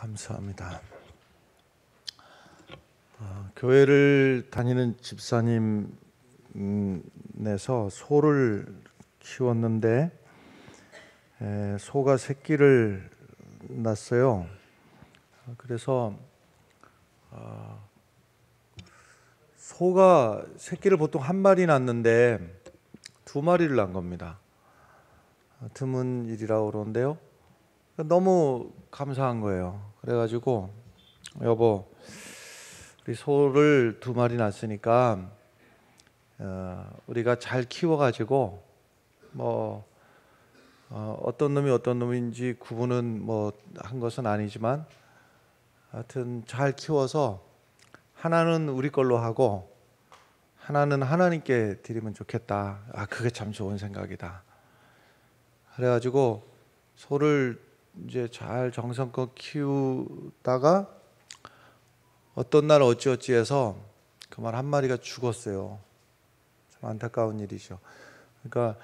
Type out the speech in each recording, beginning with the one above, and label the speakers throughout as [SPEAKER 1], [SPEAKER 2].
[SPEAKER 1] 감사합니다. 교회를 다니는 집사님에서 소를 키웠는데 소가 새끼를 낳았어요. 그래서 소가 새끼를 보통 한 마리 낳는데 두 마리를 낳은 겁니다. 드문 일이라고 그러는데요. 너무 감사한 거예요. 그래가지고 여보, 우리 소를 두 마리 낳았으니까 우리가 잘 키워가지고 어떤 놈이 어떤 놈인지 구분은 한 것은 아니지만 하여튼 잘 키워서 하나는 우리 걸로 하고 하나는 하나님께 드리면 좋겠다. 그게 참 좋은 생각이다. 그래가지고 소를 이제 잘 정성껏 키우다가 어떤 날 어찌어찌해서 그만 한 마리가 죽었어요. 참 안타까운 일이죠. 그러니까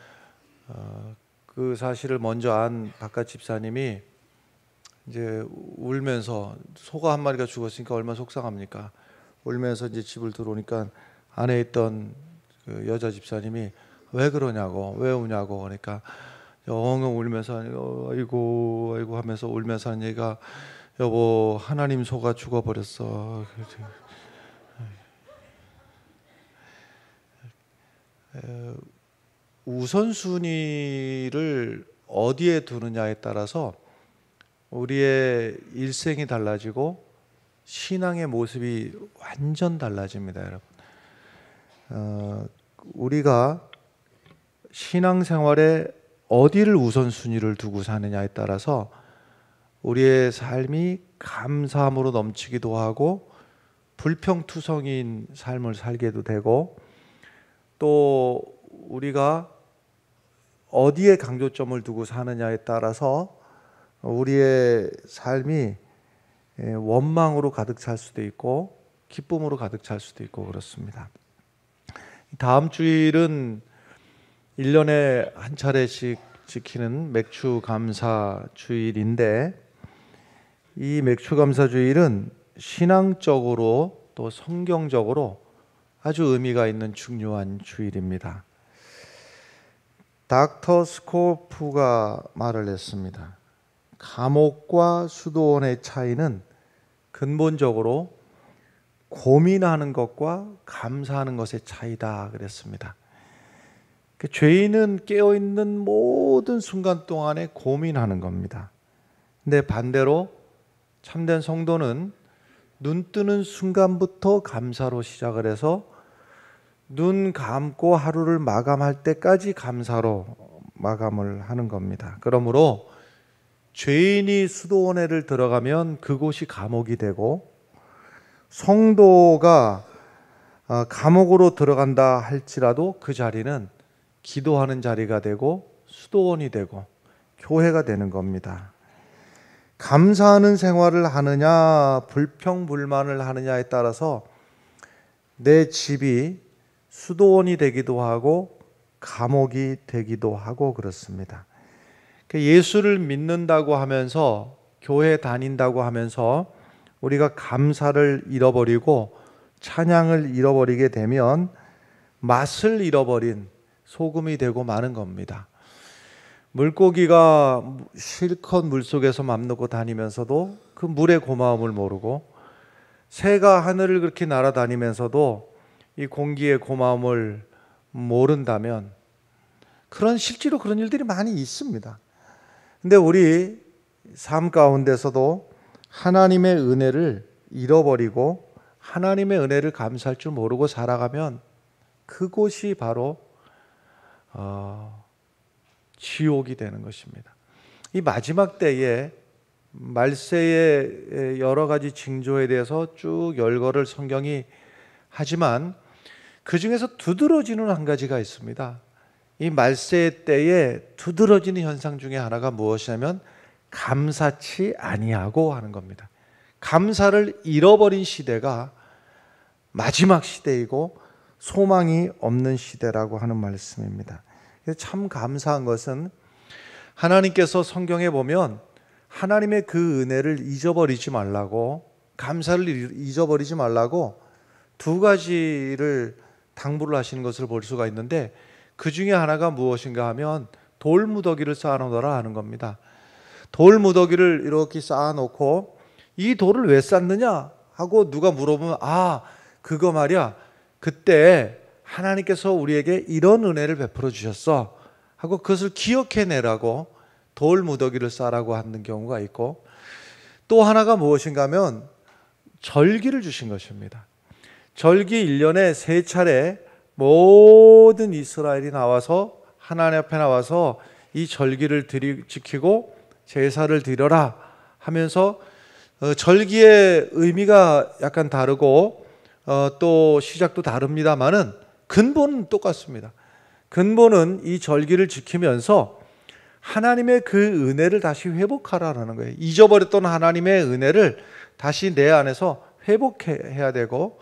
[SPEAKER 1] 그 사실을 먼저 안 바깥 집사님이 이제 울면서, 소가 한 마리가 죽었으니까 얼마나 속상합니까? 울면서 이제 집을 들어오니까 안에 있던 그 여자 집사님이 왜 그러냐고, 왜 우냐고, 그러니까 엉엉 울면서 아이고 하면서 울면서 하는 얘기가, 여보, 하나님 소가 죽어버렸어. 우선순위를 어디에 두느냐에 따라서 우리의 일생이 달라지고 신앙의 모습이 완전 달라집니다, 여러분. 우리가 신앙생활에 어디를 우선순위를 두고 사느냐에 따라서 우리의 삶이 감사함으로 넘치기도 하고 불평투성인 삶을 살게도 되고, 또 우리가 어디에 강조점을 두고 사느냐에 따라서 우리의 삶이 원망으로 가득 찰 수도 있고 기쁨으로 가득 찰 수도 있고 그렇습니다. 다음 주일은 1년에 한 차례씩 지키는 맥주 감사 주일인데, 이 맥주 감사 주일은 신앙적으로 또 성경적으로 아주 의미가 있는 중요한 주일입니다. 닥터 스코프가 말을 했습니다. 감옥과 수도원의 차이는 근본적으로 고민하는 것과 감사하는 것의 차이다 그랬습니다. 죄인은 깨어있는 모든 순간 동안에 고민하는 겁니다. 근데 반대로 참된 성도는 눈 뜨는 순간부터 감사로 시작을 해서 눈 감고 하루를 마감할 때까지 감사로 마감을 하는 겁니다. 그러므로 죄인이 수도원에를 들어가면 그곳이 감옥이 되고, 성도가 감옥으로 들어간다 할지라도 그 자리는 기도하는 자리가 되고 수도원이 되고 교회가 되는 겁니다. 감사하는 생활을 하느냐 불평불만을 하느냐에 따라서 내 집이 수도원이 되기도 하고 감옥이 되기도 하고 그렇습니다. 예수를 믿는다고 하면서, 교회 다닌다고 하면서 우리가 감사를 잃어버리고 찬양을 잃어버리게 되면 맛을 잃어버린 소금이 되고 마는 겁니다. 물고기가 실컷 물속에서 맘놓고 다니면서도 그 물의 고마움을 모르고, 새가 하늘을 그렇게 날아다니면서도 이 공기의 고마움을 모른다면, 실제로 그런 일들이 많이 있습니다. 근데 우리 삶 가운데서도 하나님의 은혜를 잃어버리고 하나님의 은혜를 감사할 줄 모르고 살아가면 그곳이 바로 지옥이 되는 것입니다. 이 마지막 때에 말세의 여러 가지 징조에 대해서 쭉 열거를 성경이 하지만 그 중에서 두드러지는 한 가지가 있습니다. 이 말세 때에 두드러지는 현상 중에 하나가 무엇이냐면 감사치 아니하고 하는 겁니다. 감사를 잃어버린 시대가 마지막 시대이고 소망이 없는 시대라고 하는 말씀입니다. 참 감사한 것은 하나님께서 성경에 보면 하나님의 그 은혜를 잊어버리지 말라고, 감사를 잊어버리지 말라고 두 가지를 당부를 하시는 것을 볼 수가 있는데, 그 중에 하나가 무엇인가 하면 돌무더기를 쌓아놓으라 하는 겁니다. 돌무더기를 이렇게 쌓아놓고 이 돌을 왜 쌓느냐 하고 누가 물어보면, 그거 말이야, 그때 하나님께서 우리에게 이런 은혜를 베풀어 주셨어 하고 그것을 기억해내라고 돌무더기를 쌓으라고 하는 경우가 있고, 또 하나가 무엇인가 하면 절기를 주신 것입니다. 절기 1년에 3차례 모든 이스라엘이 나와서 하나님 앞에 나와서 이 절기를 지키고 제사를 드려라 하면서, 절기의 의미가 약간 다르고 또 시작도 다릅니다만은 근본은 똑같습니다. 근본은 이 절기를 지키면서 하나님의 그 은혜를 다시 회복하라는 거예요. 잊어버렸던 하나님의 은혜를 다시 내 안에서 회복해야 되고,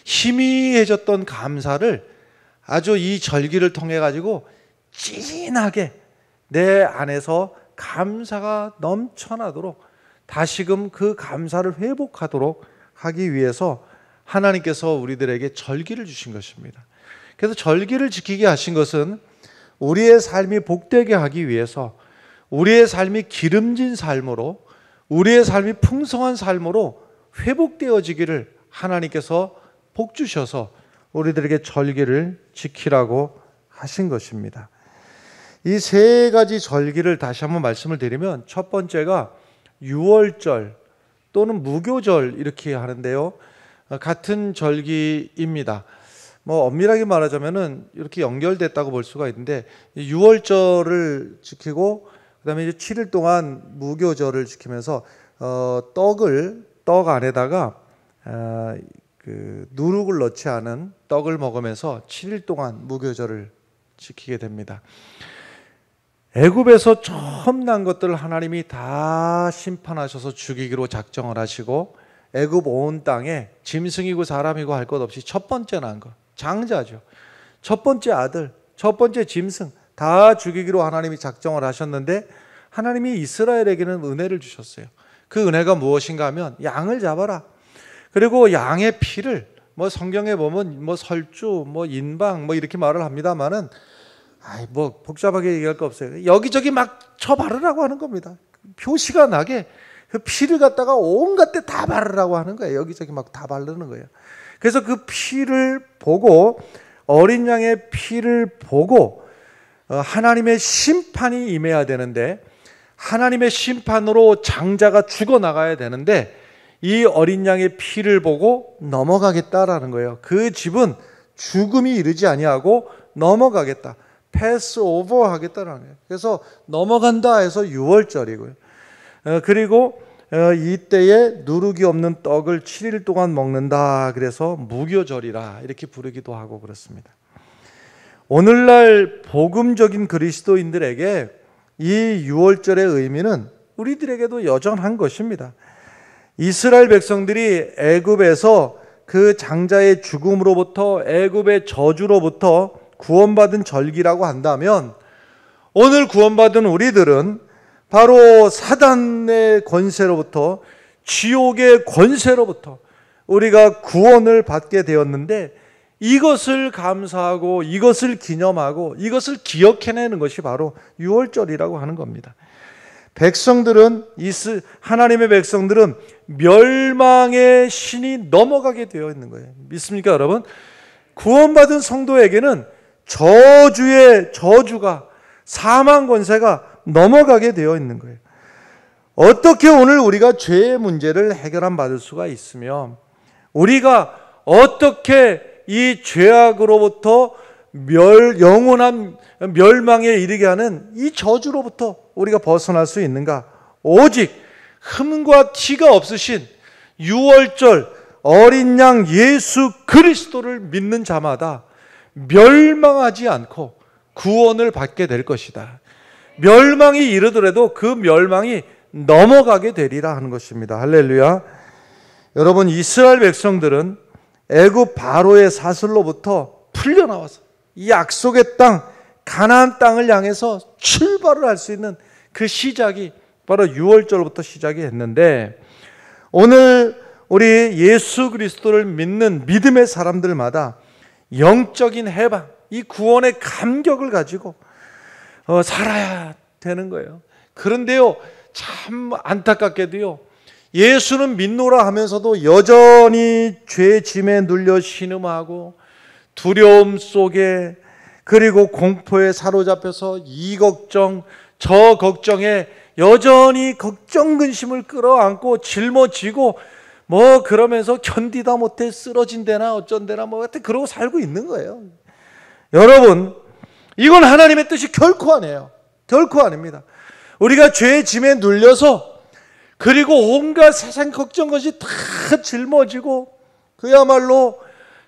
[SPEAKER 1] 희미해졌던 감사를 아주 이 절기를 통해 가지고 진하게 내 안에서 감사가 넘쳐나도록 다시금 그 감사를 회복하도록 하기 위해서 하나님께서 우리들에게 절기를 주신 것입니다. 그래서 절기를 지키게 하신 것은 우리의 삶이 복되게 하기 위해서, 우리의 삶이 기름진 삶으로, 우리의 삶이 풍성한 삶으로 회복되어지기를 하나님께서 복 주셔서 우리들에게 절기를 지키라고 하신 것입니다. 이 세 가지 절기를 다시 한번 말씀을 드리면, 첫 번째가 유월절 또는 무교절 이렇게 하는데요, 같은 절기입니다. 엄밀하게 말하자면은 이렇게 연결됐다고 볼 수가 있는데, 유월절을 지키고 그다음에 이제 7일 동안 무교절을 지키면서 떡 안에다가 그 누룩을 넣지 않은 떡을 먹으면서 7일 동안 무교절을 지키게 됩니다. 애굽에서 처음 난 것들을 하나님이 다 심판하셔서 죽이기로 작정을 하시고, 애굽 온 땅에 짐승이고 사람이고 할 것 없이 첫 번째 난 것, 장자죠, 첫 번째 아들, 첫 번째 짐승 다 죽이기로 하나님이 작정을 하셨는데, 하나님이 이스라엘에게는 은혜를 주셨어요. 그 은혜가 무엇인가 하면 양을 잡아라. 그리고 양의 피를 성경에 보면 설주, 인방 이렇게 말을 합니다만은, 복잡하게 얘기할 거 없어요. 여기저기 막 쳐 바르라고 하는 겁니다. 표시가 나게 그 피를 갖다가 온갖 데 다 바르라고 하는 거예요. 여기저기 막 다 바르는 거예요. 그래서 그 피를 보고, 어린 양의 피를 보고 하나님의 심판이 임해야 되는데, 하나님의 심판으로 장자가 죽어나가야 되는데, 이 어린 양의 피를 보고 넘어가겠다라는 거예요. 그 집은 죽음이 이르지 아니하고 넘어가겠다, 패스 오버 하겠다라는 거예요. 그래서 넘어간다 해서 유월절이고요. 그리고 이때에 누룩이 없는 떡을 7일 동안 먹는다, 그래서 무교절이라 이렇게 부르기도 하고 그렇습니다. 오늘날 복음적인 그리스도인들에게 이 유월절의 의미는 우리들에게도 여전한 것입니다. 이스라엘 백성들이 애굽에서 그 장자의 죽음으로부터, 애굽의 저주로부터 구원받은 절기라고 한다면, 오늘 구원받은 우리들은 바로 사단의 권세로부터, 지옥의 권세로부터 우리가 구원을 받게 되었는데, 이것을 감사하고 이것을 기념하고 이것을 기억해내는 것이 바로 유월절이라고 하는 겁니다. 하나님의 백성들은 멸망의 신이 넘어가게 되어 있는 거예요. 믿습니까, 여러분? 구원받은 성도에게는 저주의 저주가, 사망 권세가 넘어가게 되어 있는 거예요. 어떻게 오늘 우리가 죄의 문제를 해결함 받을 수가 있으며, 우리가 어떻게 이 죄악으로부터 영원한 멸망에 이르게 하는 이 저주로부터 우리가 벗어날 수 있는가? 오직 흠과 티가 없으신 유월절 어린 양 예수 그리스도를 믿는 자마다 멸망하지 않고 구원을 받게 될 것이다. 멸망이 이르더라도 그 멸망이 넘어가게 되리라 하는 것입니다. 할렐루야. 여러분, 이스라엘 백성들은 애굽 바로의 사슬로부터 풀려나와서 이 약속의 땅, 가나안 땅을 향해서 출발을 할 수 있는 그 시작이 바로 유월절부터 시작이 했는데, 오늘 우리 예수 그리스도를 믿는 믿음의 사람들마다 영적인 해방, 이 구원의 감격을 가지고 살아야 되는 거예요. 그런데요, 참 안타깝게도요, 예수는 믿노라 하면서도 여전히 죄 짐에 눌려 신음하고 두려움 속에, 그리고 공포에 사로잡혀서 이 걱정 저 걱정에 여전히 걱정 근심을 끌어안고 짊어지고 그러면서 견디다 못해 쓰러진대나 어쩐대나 하여튼 그러고 살고 있는 거예요. 여러분, 이건 하나님의 뜻이 결코 아니에요. 결코 아닙니다. 우리가 죄의 짐에 눌려서, 그리고 온갖 세상 걱정 것이 다 짊어지고 그야말로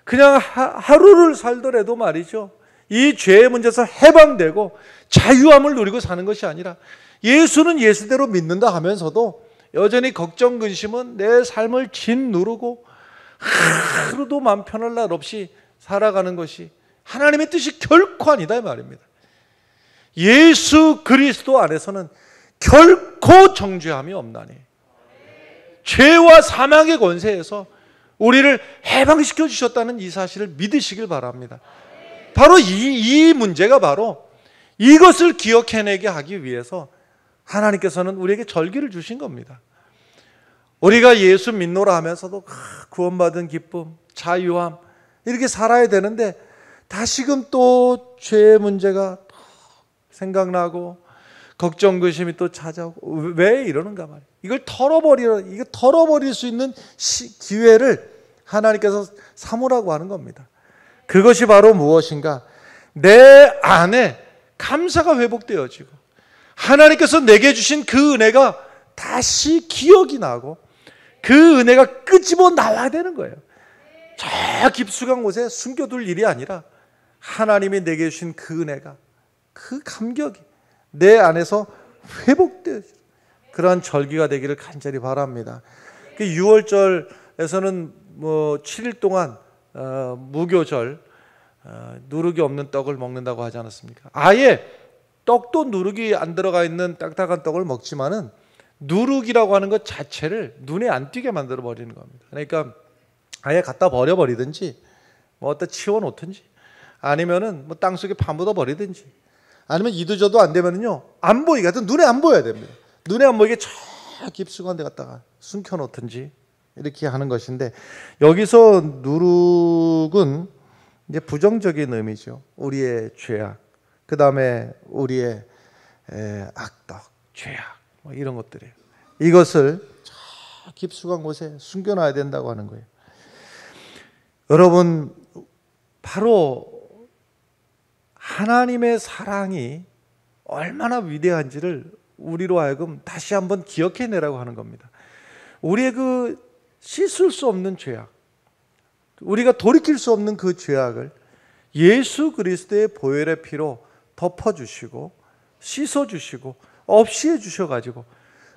[SPEAKER 1] 그냥 하루를 살더라도 말이죠, 이 죄의 문제에서 해방되고 자유함을 누리고 사는 것이 아니라, 예수는 예수대로 믿는다 하면서도 여전히 걱정 근심은 내 삶을 짓누르고 하루도 마음 편할 날 없이 살아가는 것이 하나님의 뜻이 결코 아니다 이 말입니다. 예수 그리스도 안에서는 결코 정죄함이 없나니, 죄와 사망의 권세에서 우리를 해방시켜 주셨다는 이 사실을 믿으시길 바랍니다. 바로 이 문제가 바로 이것을 기억해내게 하기 위해서 하나님께서는 우리에게 절기를 주신 겁니다. 우리가 예수 믿노라 하면서도 구원받은 기쁨, 자유함 이렇게 살아야 되는데, 다시금 또 죄의 문제가 생각나고 걱정 근심이 또 찾아오고, 왜 이러는가 말이에요. 이걸 털어버릴 수 있는 기회를 하나님께서 삼으라고 하는 겁니다. 그것이 바로 무엇인가? 내 안에 감사가 회복되어지고 하나님께서 내게 주신 그 은혜가 다시 기억이 나고 그 은혜가 끄집어 나와야 되는 거예요. 저 깊숙한 곳에 숨겨둘 일이 아니라 하나님이 내게 주신 그 은혜가, 그 감격이 내 안에서 회복되어지는 그러한 절기가 되기를 간절히 바랍니다. 6월절에서는 7일 동안 무교절, 누룩이 없는 떡을 먹는다고 하지 않았습니까? 아예 떡도 누룩이 안 들어가 있는 딱딱한 떡을 먹지만은 누룩이라고 하는 것 자체를 눈에 안 띄게 만들어 버리는 겁니다. 그러니까 아예 갖다 버려버리든지 어디다 치워놓든지, 아니면은 땅속에 파묻어 버리든지, 아니면 이도저도 안 되면은요, 안 보이게, 하여튼 눈에 안 보여야 됩니다. 눈에 안 보이게 저 깊숙한 데 갖다가 숨겨놓든지 이렇게 하는 것인데, 여기서 누룩은 이제 부정적인 의미죠. 우리의 죄악, 그 다음에 우리의 악덕, 죄악, 이런 것들이에요. 이것을 저 깊숙한 곳에 숨겨놔야 된다고 하는 거예요. 여러분, 바로 하나님의 사랑이 얼마나 위대한지를 우리로 하여금 다시 한번 기억해내라고 하는 겁니다. 우리의 그 씻을 수 없는 죄악, 우리가 돌이킬 수 없는 그 죄악을 예수 그리스도의 보혈의 피로 덮어주시고 씻어주시고 없이 해주셔가지고,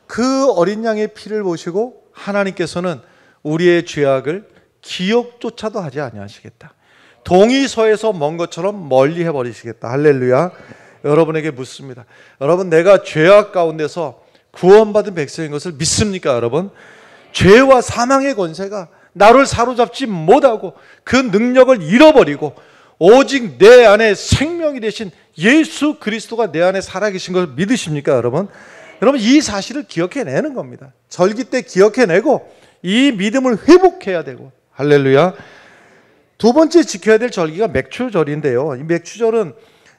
[SPEAKER 1] 그 어린 양의 피를 보시고 하나님께서는 우리의 죄악을 기억조차도 하지 아니하시겠다, 동이서에서 먼 것처럼 멀리 해버리시겠다. 할렐루야. 여러분에게 묻습니다. 여러분, 내가 죄악 가운데서 구원받은 백성인 것을 믿습니까? 여러분, 죄와 사망의 권세가 나를 사로잡지 못하고 그 능력을 잃어버리고 오직 내 안에 생명이 되신 예수 그리스도가 내 안에 살아계신 것을 믿으십니까? 여러분, 이 사실을 기억해내는 겁니다. 절기 때 기억해내고 이 믿음을 회복해야 되고. 할렐루야. 두 번째 지켜야 될 절기가 맥추절인데요. 이 맥추절은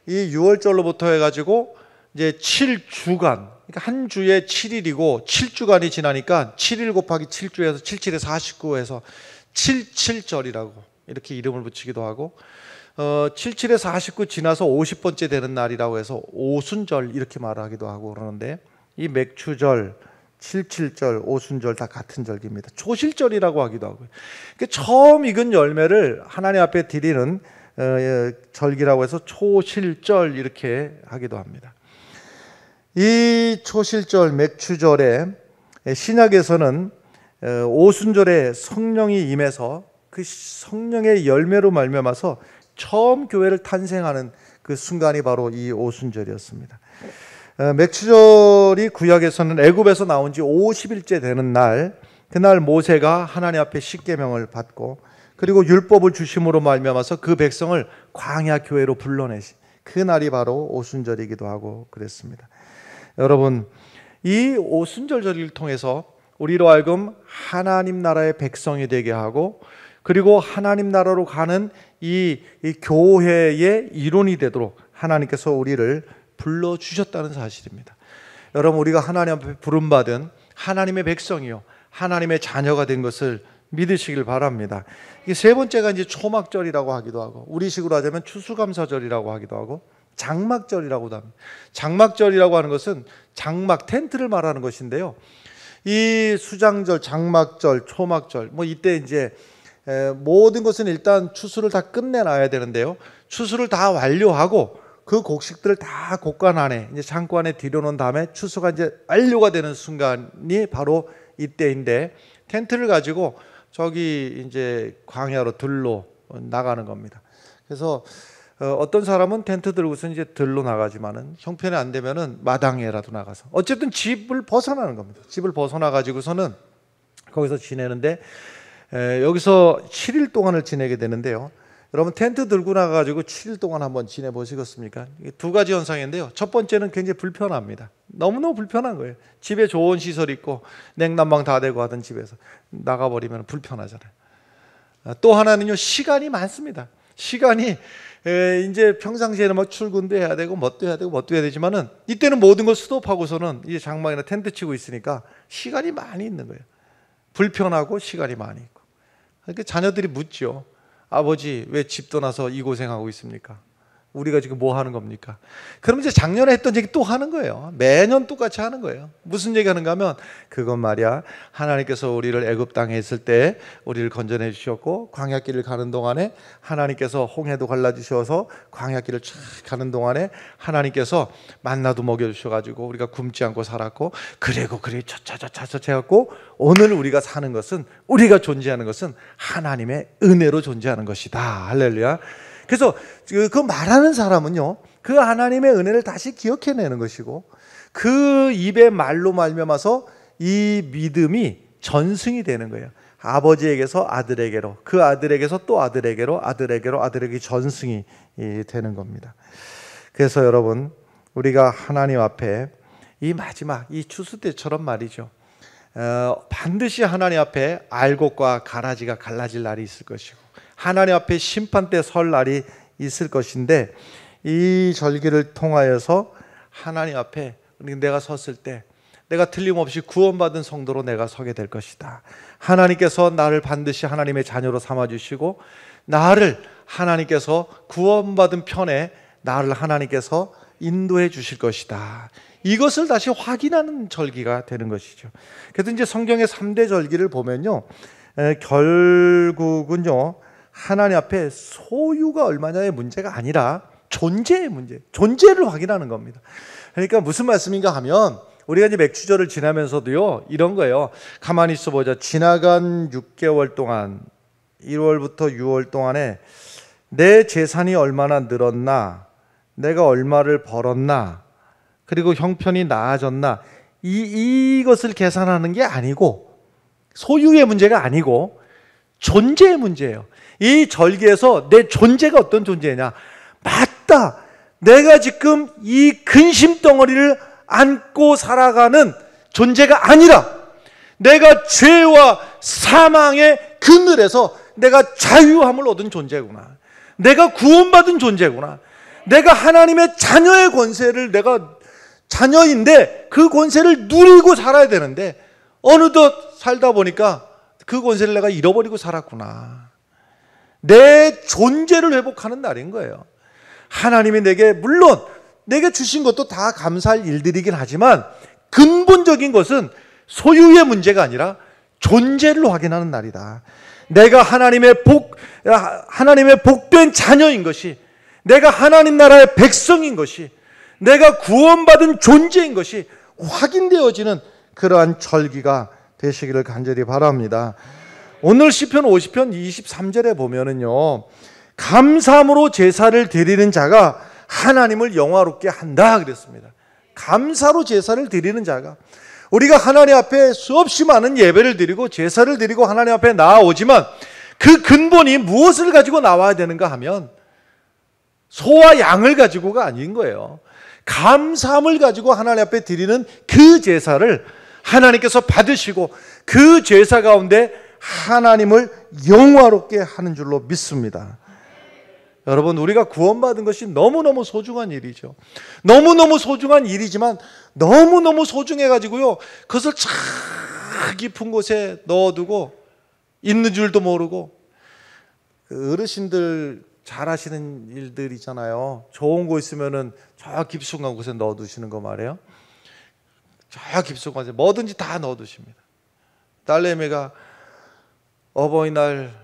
[SPEAKER 1] 이 6월절로부터 해가지고 이제 7주간, 그러니까 한 주에 7일이고 7주간이 지나니까 7일 곱하기 7주에서 77에 49에서 77절이라고 이렇게 이름을 붙이기도 하고, 77에 49 지나서 50번째 되는 날이라고 해서 오순절 이렇게 말하기도 하고 그러는데, 이 맥추절, 77절, 오순절 다 같은 절기입니다. 초실절이라고 하기도 하고요. 그러니까 처음 익은 열매를 하나님 앞에 드리는 절기라고 해서 초실절 이렇게 하기도 합니다. 이 초실절, 맥추절에 신약에서는 오순절에 성령이 임해서 그 성령의 열매로 말미암아서 처음 교회를 탄생하는 그 순간이 바로 이 오순절이었습니다. 맥추절이 구약에서는 애굽에서 나온 지 50일째 되는 날, 그날 모세가 하나님 앞에 십계명을 받고 그리고 율법을 주심으로 말미암아서 그 백성을 광야 교회로 불러내신 그 날이 바로 오순절이기도 하고 그랬습니다. 여러분, 이 오순절절기를 통해서 우리로 하여금 하나님 나라의 백성이 되게 하고 그리고 하나님 나라로 가는 이 교회의 일원이 되도록 하나님께서 우리를 불러주셨다는 사실입니다. 여러분, 우리가 하나님 앞에 부름받은 하나님의 백성이요 하나님의 자녀가 된 것을 믿으시길 바랍니다. 이게 세 번째가 이제 초막절이라고 하기도 하고 우리식으로 하자면 추수감사절이라고 하기도 하고 장막절이라고도 합니다. 장막절이라고 하는 것은 장막, 텐트를 말하는 것인데요. 이 수장절, 장막절, 초막절, 이때 이제 모든 것은 일단 추수를 다 끝내놔야 되는데요. 추수를 다 완료하고 그 곡식들을 다 곡간 안에 이제 창고 안에 들여놓은 다음에 추수가 이제 완료가 되는 순간이 바로 이때인데 텐트를 가지고 저기 이제 광야로 들로 나가는 겁니다. 그래서 어떤 사람은 텐트 들고서 이제 들로 나가지만은 형편이 안 되면은 마당에라도 나가서 어쨌든 집을 벗어나는 겁니다. 집을 벗어나 가지고서는 거기서 지내는데 여기서 7일 동안을 지내게 되는데요. 여러분, 텐트 들고 나가지고 7일 동안 한번 지내보시겠습니까? 두 가지 현상인데요. 첫 번째는 굉장히 불편합니다. 너무너무 불편한 거예요. 집에 좋은 시설이 있고 냉난방 다 되고 하던 집에서 나가버리면 불편하잖아요. 또 하나는요, 시간이 많습니다. 시간이 이제 평상시에는 막 출근도 해야 되고 뭣도 해야 되고 뭣도 해야 되지만은 이때는 모든 걸 스톱하고서는 이제 장막이나 텐트 치고 있으니까 시간이 많이 있는 거예요. 불편하고 시간이 많이 있고. 그러니까 자녀들이 묻죠. 아버지, 왜 집 떠나서 이 고생하고 있습니까? 우리가 지금 뭐 하는 겁니까? 그럼 이제 작년에 했던 얘기 또 하는 거예요. 매년 똑같이 하는 거예요. 무슨 얘기 하는가 하면 그건 말이야, 하나님께서 우리를 애굽 땅에 있을 때 우리를 건져내 주셨고 광야길을 가는 동안에 하나님께서 홍해도 갈라주셔서 광야길을 쫙 가는 동안에 하나님께서 만나도 먹여주셔가지고 우리가 굶지 않고 살았고 그리고 차차차차차 해갖고 오늘 우리가 사는 것은, 우리가 존재하는 것은 하나님의 은혜로 존재하는 것이다. 할렐루야. 그래서 그 말하는 사람은요, 그 하나님의 은혜를 다시 기억해내는 것이고 그 입의 말로 말미암아서 이 믿음이 전승이 되는 거예요. 아버지에게서 아들에게로, 그 아들에게서 또 아들에게로, 아들에게로, 아들에게 전승이 되는 겁니다. 그래서 여러분, 우리가 하나님 앞에 이 마지막 이 추수 때처럼 말이죠, 반드시 하나님 앞에 알곡과 가라지가 갈라질 날이 있을 것이고 하나님 앞에 심판 때 설 날이 있을 것인데, 이 절기를 통하여서 하나님 앞에 내가 섰을 때 내가 틀림없이 구원받은 성도로 내가 서게 될 것이다. 하나님께서 나를 반드시 하나님의 자녀로 삼아주시고 나를 하나님께서 구원받은 편에 나를 하나님께서 인도해 주실 것이다. 이것을 다시 확인하는 절기가 되는 것이죠. 그래서 이제 성경의 3대 절기를 보면요, 결국은요, 하나님 앞에 소유가 얼마냐의 문제가 아니라 존재의 문제, 존재를 확인하는 겁니다. 그러니까 무슨 말씀인가 하면 우리가 이제 맥추절을 지나면서도요, 이런 거예요. 가만히 있어 보자. 지나간 6개월 동안 1월부터 6월 동안에 내 재산이 얼마나 늘었나, 내가 얼마를 벌었나, 그리고 형편이 나아졌나, 이것을 계산하는 게 아니고, 소유의 문제가 아니고 존재의 문제예요. 이 절기에서 내 존재가 어떤 존재냐, 맞다, 내가 지금 이 근심 덩어리를 안고 살아가는 존재가 아니라 내가 죄와 사망의 그늘에서 내가 자유함을 얻은 존재구나, 내가 구원받은 존재구나, 내가 하나님의 자녀의 권세를, 내가 자녀인데 그 권세를 누리고 살아야 되는데 어느덧 살다 보니까 그 권세를 내가 잃어버리고 살았구나. 내 존재를 회복하는 날인 거예요. 하나님이 내게, 물론 내게 주신 것도 다 감사할 일들이긴 하지만 근본적인 것은 소유의 문제가 아니라 존재를 확인하는 날이다. 내가 하나님의 복된 자녀인 것이, 내가 하나님 나라의 백성인 것이, 내가 구원받은 존재인 것이 확인되어지는 그러한 절기가 되시기를 간절히 바랍니다. 오늘 시편 50편 23절에 보면은요, 감사함으로 제사를 드리는 자가 하나님을 영화롭게 한다 그랬습니다. 감사로 제사를 드리는 자가, 우리가 하나님 앞에 수없이 많은 예배를 드리고 제사를 드리고 하나님 앞에 나아오지만 그 근본이 무엇을 가지고 나와야 되는가 하면 소와 양을 가지고가 아닌 거예요. 감사함을 가지고 하나님 앞에 드리는 그 제사를 하나님께서 받으시고 그 제사 가운데 하나님을 영화롭게 하는 줄로 믿습니다. 여러분, 우리가 구원받은 것이 너무너무 소중한 일이죠. 너무너무 소중한 일이지만 너무너무 소중해가지고요, 그것을 참 깊은 곳에 넣어두고 있는 줄도 모르고, 그 어르신들 잘 하시는 일들 있잖아요. 좋은 거 있으면은 저 깊숙한 곳에 넣어두시는 거 말이에요. 저 깊숙한 곳에 뭐든지 다 넣어두십니다. 딸내미가 어버이날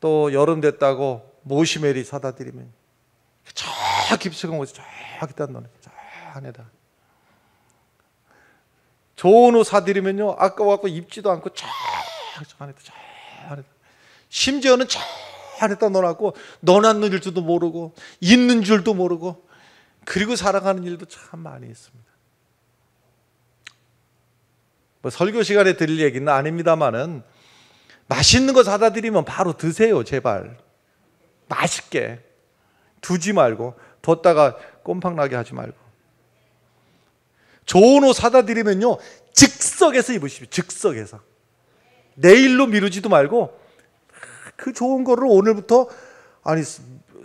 [SPEAKER 1] 또 여름 됐다고 모시메리 사다 드리면 저 깊숙한 곳에 저기다 넣어요. 저 안에다. 좋은 옷 사드리면요, 아까워갖고 입지도 않고 저 안에다, 저 안에다. 심지어는 저 안에다 넣어놨고 넣어놨는 줄도 모르고 있는 줄도 모르고, 그리고 살아가는 일도 참 많이 있습니다. 뭐 설교 시간에 드릴 얘기는 아닙니다만은 맛있는 거 사다 드리면 바로 드세요. 제발 맛있게 두지 말고, 뒀다가 꼼팡나게 하지 말고. 좋은 옷 사다 드리면요, 즉석에서 입으십시오. 즉석에서. 내일로 미루지도 말고 그 좋은 거를 오늘부터, 아니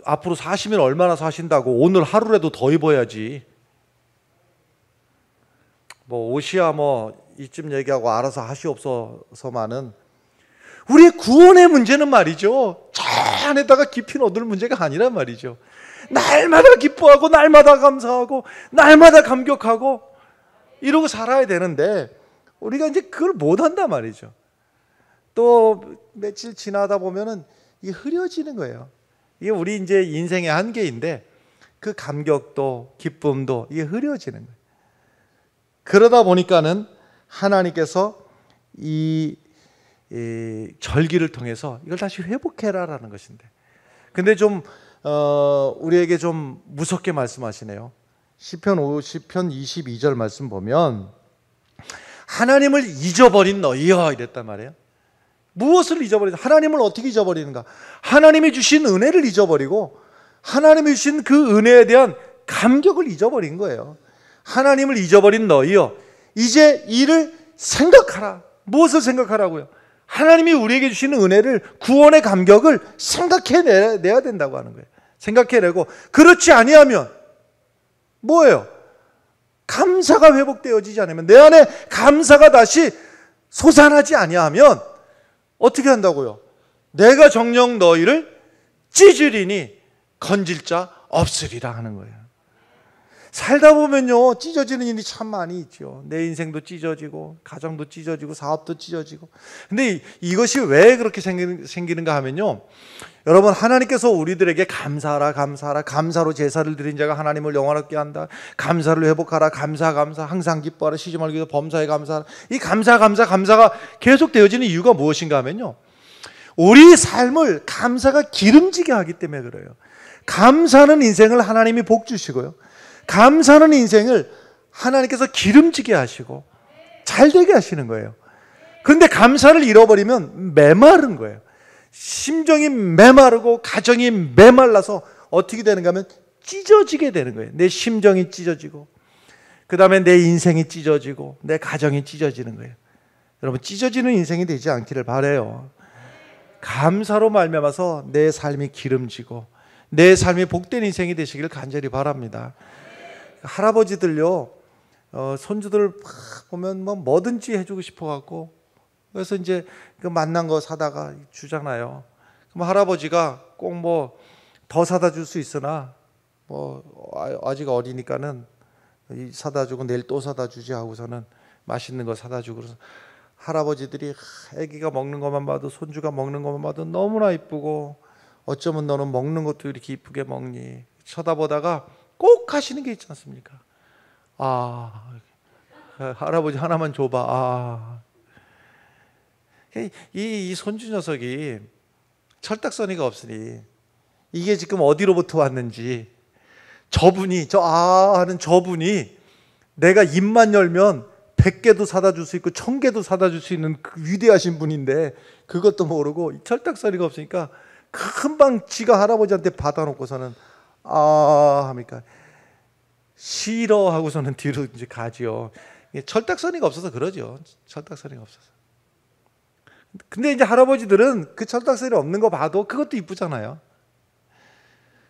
[SPEAKER 1] 앞으로 사시면 얼마나 사신다고 오늘 하루라도 더 입어야지. 뭐 옷이야 뭐 이쯤 얘기하고 알아서 하시옵소서만은 우리의 구원의 문제는 말이죠, 저 안에다가 깊이 넣을 문제가 아니란 말이죠. 날마다 기뻐하고 날마다 감사하고 날마다 감격하고 이러고 살아야 되는데 우리가 이제 그걸 못한단 말이죠. 또 며칠 지나다 보면은 이게 흐려지는 거예요. 이게 우리 이제 인생의 한계인데 그 감격도 기쁨도 이게 흐려지는 거예요. 그러다 보니까는 하나님께서 이 절기를 통해서 이걸 다시 회복해라라는 것인데, 근데 좀 우리에게 좀 무섭게 말씀하시네요. 시편 50편 22절 말씀 보면 하나님을 잊어버린 너희여 이랬단 말이에요. 무엇을 잊어버리죠? 하나님을 어떻게 잊어버리는가? 하나님이 주신 은혜를 잊어버리고 하나님이 주신 그 은혜에 대한 감격을 잊어버린 거예요. 하나님을 잊어버린 너희여, 이제 이를 생각하라. 무엇을 생각하라고요? 하나님이 우리에게 주시는 은혜를, 구원의 감격을 생각해내야 된다고 하는 거예요. 생각해내고, 그렇지 아니하면 뭐예요? 감사가 회복되어지지 않으면, 내 안에 감사가 다시 솟아나지 아니하면 어떻게 한다고요? 내가 정녕 너희를 찢으리니 건질 자 없으리라 하는 거예요. 살다 보면요, 찢어지는 일이 참 많이 있죠. 내 인생도 찢어지고 가정도 찢어지고 사업도 찢어지고. 근데 이것이 왜 그렇게 생기는가 하면요, 여러분, 하나님께서 우리들에게 감사하라 감사하라, 감사로 제사를 드린 자가 하나님을 영화롭게 한다, 감사를 회복하라, 감사 항상 기뻐하라, 쉬지 말고 범사에 감사하라. 이 감사가 계속 되어지는 이유가 무엇인가 하면요, 우리 삶을 감사가 기름지게 하기 때문에 그래요. 감사하는 인생을 하나님이 복 주시고요, 감사하는 인생을 하나님께서 기름지게 하시고 잘되게 하시는 거예요. 그런데 감사를 잃어버리면 메마른 거예요. 심정이 메마르고 가정이 메말라서 어떻게 되는가 하면 찢어지게 되는 거예요. 내 심정이 찢어지고, 그 다음에 내 인생이 찢어지고, 내 가정이 찢어지는 거예요. 여러분, 찢어지는 인생이 되지 않기를 바라요. 감사로 말미암아서 내 삶이 기름지고 내 삶이 복된 인생이 되시길 간절히 바랍니다. 할아버지들요, 손주들 보면 뭐든지 해주고 싶어갖고, 그래서 이제 그 만난 거 사다가 주잖아요. 그럼 할아버지가 꼭 뭐 더 사다 줄 수 있으나 뭐 아직 어리니까는 사다 주고 내일 또 사다 주지 하고서는 맛있는 거 사다 주고, 그래서 할아버지들이 아기가 먹는 것만 봐도, 손주가 먹는 것만 봐도 너무나 이쁘고, 어쩌면 너는 먹는 것도 이렇게 이쁘게 먹니 쳐다보다가 꼭 하시는 게 있지 않습니까? 할아버지 하나만 줘봐. 이 손주 녀석이 철딱서니가 없으니 이게 지금 어디로부터 왔는지 저분이, 하는 저분이 내가 입만 열면 100개도 사다 줄 수 있고 1000개도 사다 줄 수 있는 그 위대하신 분인데 그것도 모르고 철딱서니가 없으니까 금방 지가 할아버지한테 받아놓고서는 하니까 싫어하고서는 뒤로 이제 가지요. 철딱서니가 없어서 그러죠. 철딱서니가 없어서. 근데 이제 할아버지들은 그 철딱서니 없는 거 봐도 그것도 이쁘잖아요.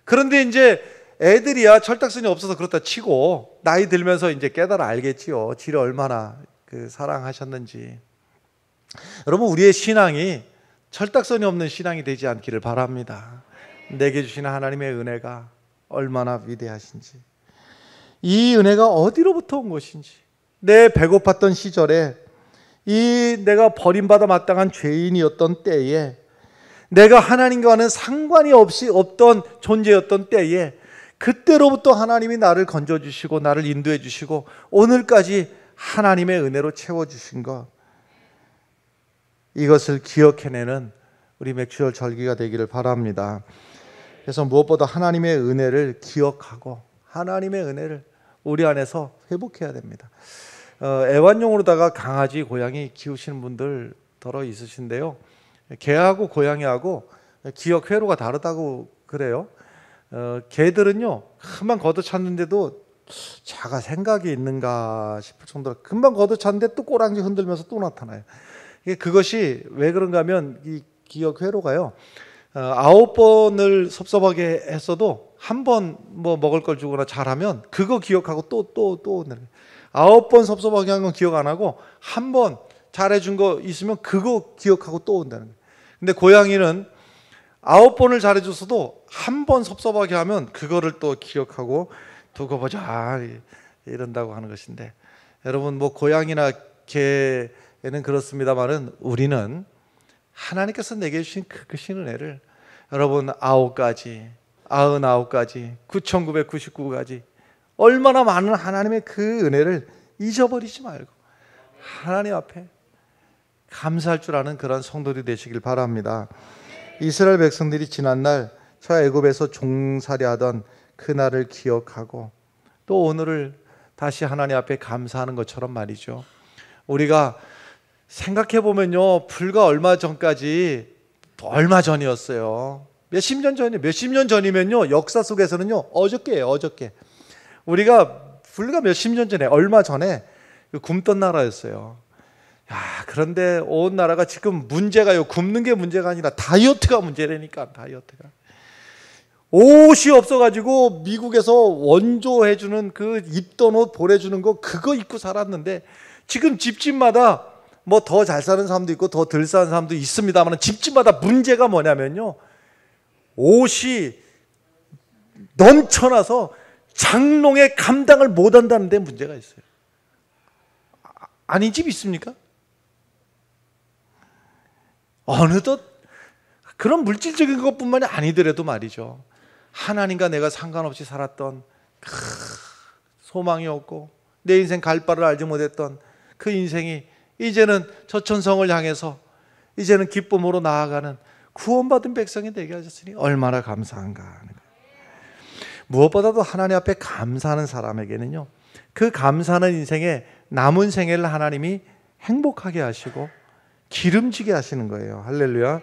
[SPEAKER 1] 그런데 이제 애들이야 철딱선이 없어서 그렇다 치고 나이 들면서 이제 깨달아 알겠지요. 지를 얼마나 그 사랑하셨는지. 여러분, 우리의 신앙이 철딱선이 없는 신앙이 되지 않기를 바랍니다. 내게 주시는 하나님의 은혜가 얼마나 위대하신지, 이 은혜가 어디로부터 온 것인지, 내 배고팠던 시절에, 이 내가 버림받아 마땅한 죄인이었던 때에, 내가 하나님과는 상관이 없던 존재였던 때에 그때로부터 하나님이 나를 건져주시고 나를 인도해 주시고 오늘까지 하나님의 은혜로 채워주신 것, 이것을 기억해내는 우리 맥주절 절기가 되기를 바랍니다. 그래서 무엇보다 하나님의 은혜를 기억하고 하나님의 은혜를 우리 안에서 회복해야 됩니다. 애완용으로다가 강아지, 고양이 키우시는 분들 더러 있으신데요, 개하고 고양이하고 기억 회로가 다르다고 그래요. 개들은요 금방 걷어찼는데도 자가 생각이 있는가 싶을 정도로 금방 걷어찼는데 또 꼬랑지 흔들면서 또 나타나요. 그것이 왜 그런가 하면 이 기억 회로가요, 9번을 섭섭하게 했어도 한 번 뭐 먹을 걸 주거나 잘하면 그거 기억하고 또 9번 섭섭하게 한 건 기억 안 하고 한 번 잘해준 거 있으면 그거 기억하고 또 온다는 거예요. 근데 고양이는 9번을 잘해줬어도 한 번 섭섭하게 하면 그거를 또 기억하고 두고 보자 이런다고 하는 것인데, 여러분 뭐 고양이나 개는 그렇습니다만은 우리는 하나님께서 내게 주신 그 크신 은혜를, 여러분 9가지, 99가지, 9999가지 얼마나 많은 하나님의 그 은혜를 잊어버리지 말고 하나님 앞에 감사할 줄 아는 그런 성도들이 되시길 바랍니다. 이스라엘 백성들이 지난날 저 애굽에서 종살이하던 그날을 기억하고 또 오늘을 다시 하나님 앞에 감사하는 것처럼 말이죠. 우리가 생각해 보면요, 불과 얼마 전까지, 얼마 전이었어요. 몇십 년 전이면요, 역사 속에서는요 어저께예요. 어저께 우리가 불과 몇십 년 전에, 얼마 전에 굶던 나라였어요. 그런데 온 나라가 지금 문제가요, 굶는 게 문제가 아니라 다이어트가 문제라니까. 다이어트가, 옷이 없어가지고 미국에서 원조해주는 그 입던 옷 보내주는 거 그거 입고 살았는데 지금 집집마다 뭐 더 잘 사는 사람도 있고 더 덜 사는 사람도 있습니다만 집집마다 문제가 뭐냐면요, 옷이 넘쳐나서 장롱에 감당을 못한다는 데 문제가 있어요. 아닌 집 있습니까? 어느덧 그런 물질적인 것뿐만이 아니더라도 말이죠, 하나님과 내가 상관없이 살았던 소망이 없고 내 인생 갈 바를 알지 못했던 그 인생이 이제는 저천성을 향해서 이제는 기쁨으로 나아가는 구원받은 백성이 되게 하셨으니 얼마나 감사한가 하는 거예요. 무엇보다도 하나님 앞에 감사하는 사람에게는요, 그 감사하는 인생의 남은 생애를 하나님이 행복하게 하시고 기름지게 하시는 거예요. 할렐루야.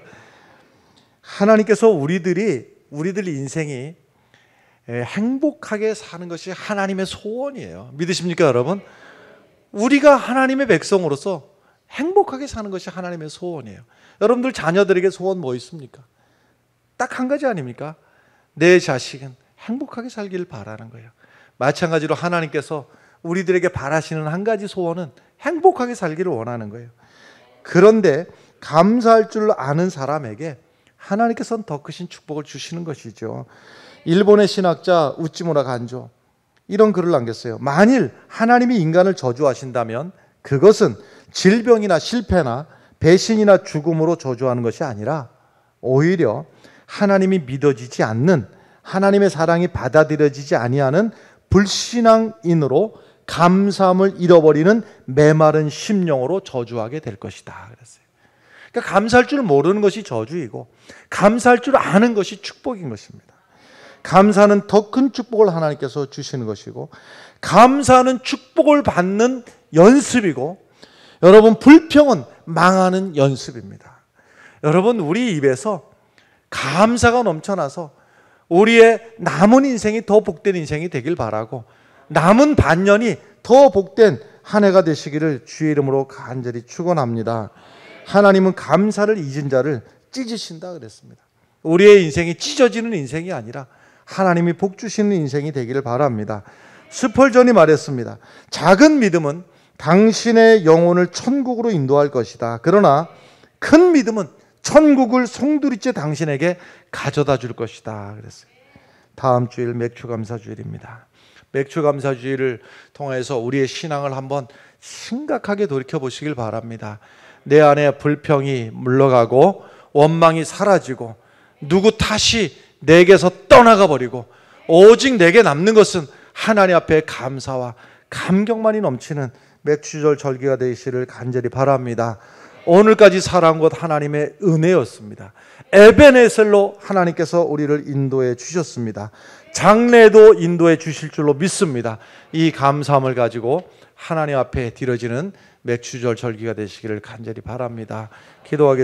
[SPEAKER 1] 하나님께서 우리들 인생이 행복하게 사는 것이 하나님의 소원이에요. 믿으십니까, 여러분? 우리가 하나님의 백성으로서 행복하게 사는 것이 하나님의 소원이에요. 여러분들 자녀들에게 소원 뭐 있습니까? 딱 한 가지 아닙니까? 내 자식은 행복하게 살기를 바라는 거예요. 마찬가지로 하나님께서 우리들에게 바라시는 한 가지 소원은 행복하게 살기를 원하는 거예요. 그런데 감사할 줄 아는 사람에게 하나님께서는 더 크신 축복을 주시는 것이죠. 일본의 신학자 우찌무라 간조 이런 글을 남겼어요. 만일 하나님이 인간을 저주하신다면 그것은 질병이나 실패나 배신이나 죽음으로 저주하는 것이 아니라 오히려 하나님이 믿어지지 않는, 하나님의 사랑이 받아들여지지 아니하는 불신앙인으로 감사함을 잃어버리는 메마른 심령으로 저주하게 될 것이다 그랬어요. 그러니까 감사할 줄 모르는 것이 저주이고 감사할 줄 아는 것이 축복인 것입니다. 감사는 더 큰 축복을 하나님께서 주시는 것이고, 감사는 축복을 받는 연습이고, 여러분 불평은 망하는 연습입니다. 여러분 우리 입에서 감사가 넘쳐나서 우리의 남은 인생이 더 복된 인생이 되길 바라고, 남은 반년이 더 복된 한 해가 되시기를 주의 이름으로 간절히 축원합니다. 하나님은 감사를 잊은 자를 찢으신다 그랬습니다. 우리의 인생이 찢어지는 인생이 아니라 하나님이 복 주시는 인생이 되기를 바랍니다. 스펄전이 말했습니다. 작은 믿음은 당신의 영혼을 천국으로 인도할 것이다. 그러나 큰 믿음은 천국을 송두리째 당신에게 가져다 줄 것이다 그랬어요. 다음 주일 맥주감사주일입니다. 맥주감사주일을 통해서 우리의 신앙을 한번 심각하게 돌이켜보시길 바랍니다. 내 안에 불평이 물러가고 원망이 사라지고 누구 탓이 내게서 떠나가 버리고 오직 내게 남는 것은 하나님 앞에 감사와 감격만이 넘치는 맥주절 절기가 되시기를 간절히 바랍니다. 오늘까지 살아온 것 하나님의 은혜였습니다. 에베네셀로 하나님께서 우리를 인도해 주셨습니다. 장래도 인도해 주실 줄로 믿습니다. 이 감사함을 가지고 하나님 앞에 드려지는 맥주절 절기가 되시기를 간절히 바랍니다. 기도하겠습니다.